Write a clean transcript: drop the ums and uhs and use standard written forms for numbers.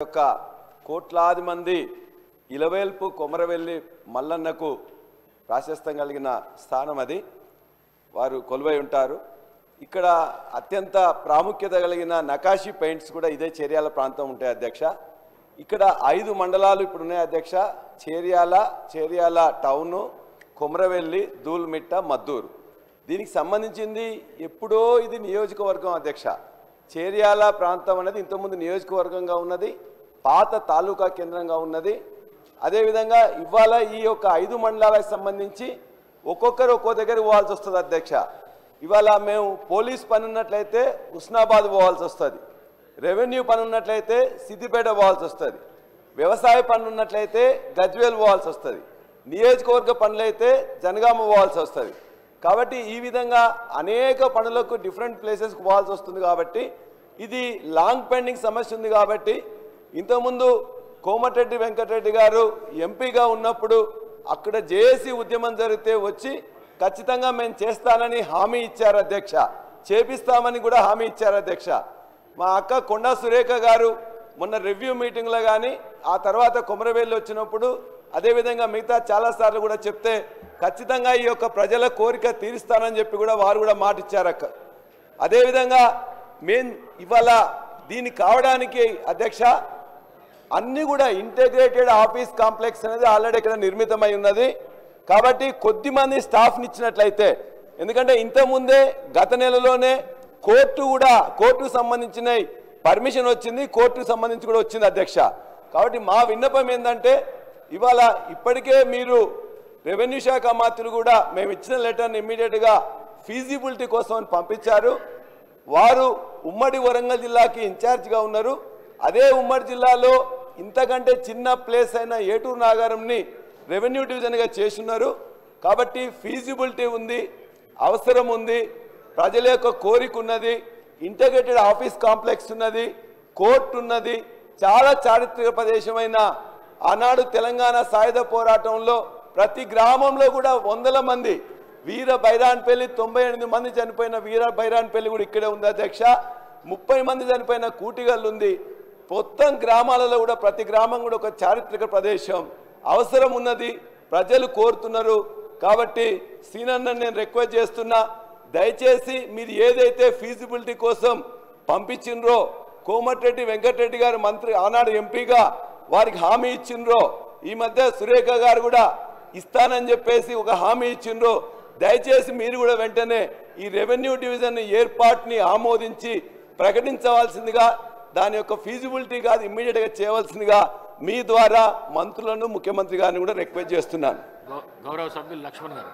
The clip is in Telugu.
యొక్క కోట్లాది మంది ఇలవేల్పు కొమరవెల్లి మల్లన్నకు ప్రాశస్త్యం కలిగిన స్థానం అది. వారు కొలువై ఉంటారు. ఇక్కడ అత్యంత ప్రాముఖ్యత కలిగిన నకాషి పెయింట్స్ కూడా ఇదే చేర్యాల ప్రాంతం ఉంటాయి అధ్యక్ష. ఇక్కడ 5 మండలాలు ఇప్పుడు ఉన్నాయి అధ్యక్ష. చేర్యాల టౌను, కొమరవెల్లి, దూల్మిట్ట, మద్దూరు. దీనికి సంబంధించింది ఎప్పుడో ఇది నియోజకవర్గం అధ్యక్ష. చేర్యాల ప్రాంతం అనేది ఇంతకుముందు నియోజకవర్గంగా ఉన్నది, పాత తాలూకా కేంద్రంగా ఉన్నది. అదేవిధంగా ఇవాళ ఈ యొక్క 5 మండలాలకు సంబంధించి ఒక్కొక్కరు ఒక్కో దగ్గర పోవాల్సి వస్తుంది అధ్యక్ష. ఇవాళ మేము పోలీస్ పని ఉన్నట్లయితే హుస్నాబాద్ పోవాల్సి వస్తుంది, రెవెన్యూ పని ఉన్నట్లయితే సిద్దిపేట పోవాల్సి వస్తుంది, వ్యవసాయ పని ఉన్నట్లయితే గజ్వేల్ పోవాల్సి వస్తుంది, నియోజకవర్గ పనులైతే జనగామ పోవాల్సి వస్తుంది. కాబట్టి ఈ విధంగా అనేక పనులకు డిఫరెంట్ ప్లేసెస్కి పోవాల్సి వస్తుంది. కాబట్టి ఇది లాంగ్ పెండింగ్ సమస్య ఉంది. కాబట్టి ఇంతకుముందు కోమటిరెడ్డి వెంకటరెడ్డి గారు ఎంపీగా ఉన్నప్పుడు అక్కడ జేఏసీ ఉద్యమం జరిగితే వచ్చి ఖచ్చితంగా మేము చేస్తానని హామీ ఇచ్చారు అధ్యక్ష, చేపిస్తామని కూడా హామీ ఇచ్చారు అధ్యక్ష. మా అక్క కొండా సురేఖ గారు మొన్న రివ్యూ మీటింగ్లో కానీ ఆ తర్వాత కొమరవెల్లి వచ్చినప్పుడు అదేవిధంగా మిగతా చాలాసార్లు కూడా చెప్తే ఖచ్చితంగా ఈ యొక్క ప్రజల కోరిక తీరుస్తానని చెప్పి కూడా వారు కూడా మాట ఇచ్చారు అక్క. అదేవిధంగా మేము ఇవాళ దీన్ని కావడానికి అధ్యక్ష అన్నీ కూడా ఇంటిగ్రేటెడ్ ఆఫీస్ కాంప్లెక్స్ అనేది ఆల్రెడీ ఇక్కడ నిర్మితమై ఉన్నది. కాబట్టి కొద్దిమంది స్టాఫ్ని ఇచ్చినట్లయితే, ఎందుకంటే ఇంతకుముందే గత నెలలోనే కోర్టుకు సంబంధించిన పర్మిషన్ వచ్చింది, కోర్టుకు సంబంధించి కూడా వచ్చింది అధ్యక్ష. కాబట్టి మా విన్నపం ఏంటంటే ఇవాళ ఇప్పటికే మీరు రెవెన్యూ శాఖ మంత్రులు కూడా మేము ఇచ్చిన లెటర్ని ఇమ్మీడియట్గా ఫీజిబిలిటీ కోసం అని పంపించారు. వారు ఉమ్మడి వరంగల్ జిల్లాకి ఇన్ఛార్జిగా ఉన్నారు. అదే ఉమ్మడి జిల్లాలో ఇంతకంటే చిన్న ప్లేస్ అయిన ఏటూరు నాగారంని రెవెన్యూ డివిజన్గా చేస్తున్నారు. కాబట్టి ఫీజిబిలిటీ ఉంది, అవసరం ఉంది, ప్రజల యొక్క కోరిక ఉన్నది, ఇంటిగ్రేటెడ్ ఆఫీస్ కాంప్లెక్స్ ఉన్నది, కోర్టు ఉన్నది. చాలా చారిత్రక ప్రదేశమైన ఆనాడు తెలంగాణ సాయుధ పోరాటంలో ప్రతి గ్రామంలో కూడా వందల మంది వీర బైరాన్పల్లి 98 మంది చనిపోయిన వీర బైరాన్పల్లి కూడా ఇక్కడే ఉంది అధ్యక్ష. 30 మంది చనిపోయిన కూటిగల్లు ఉంది. మొత్తం గ్రామాలలో కూడా ప్రతి గ్రామం కూడా ఒక చారిత్రక ప్రదేశం, అవసరం ఉన్నది, ప్రజలు కోరుతున్నారు. కాబట్టి సీనన్న నేను రిక్వెస్ట్ చేస్తున్నా, దయచేసి మీరు ఏదైతే ఫీజిబిలిటీ కోసం పంపించినరో కోమటిరెడ్డి వెంకటరెడ్డి గారు మంత్రి ఆనాడు ఎంపీగా వారికి హామీ ఇచ్చిండ్రో, ఈ మధ్య సురేఖ గారు కూడా ఇస్తానని చెప్పేసి ఒక హామీ ఇచ్చిండ్రో, దయచేసి మీరు కూడా వెంటనే ఈ రెవెన్యూ డివిజన్ ఏర్పాటుని ఆమోదించి ప్రకటించవలసిందిగా, దాని యొక్క ఫీజిబిలిటీ కాదు ఇమ్మీడియట్గా చేయవలసిందిగా మీ ద్వారా మంత్రులను ముఖ్యమంత్రి గారిని కూడా రిక్వెస్ట్ చేస్తున్నాను. గౌరవ సభ్యులు లక్ష్మణ్ గారు.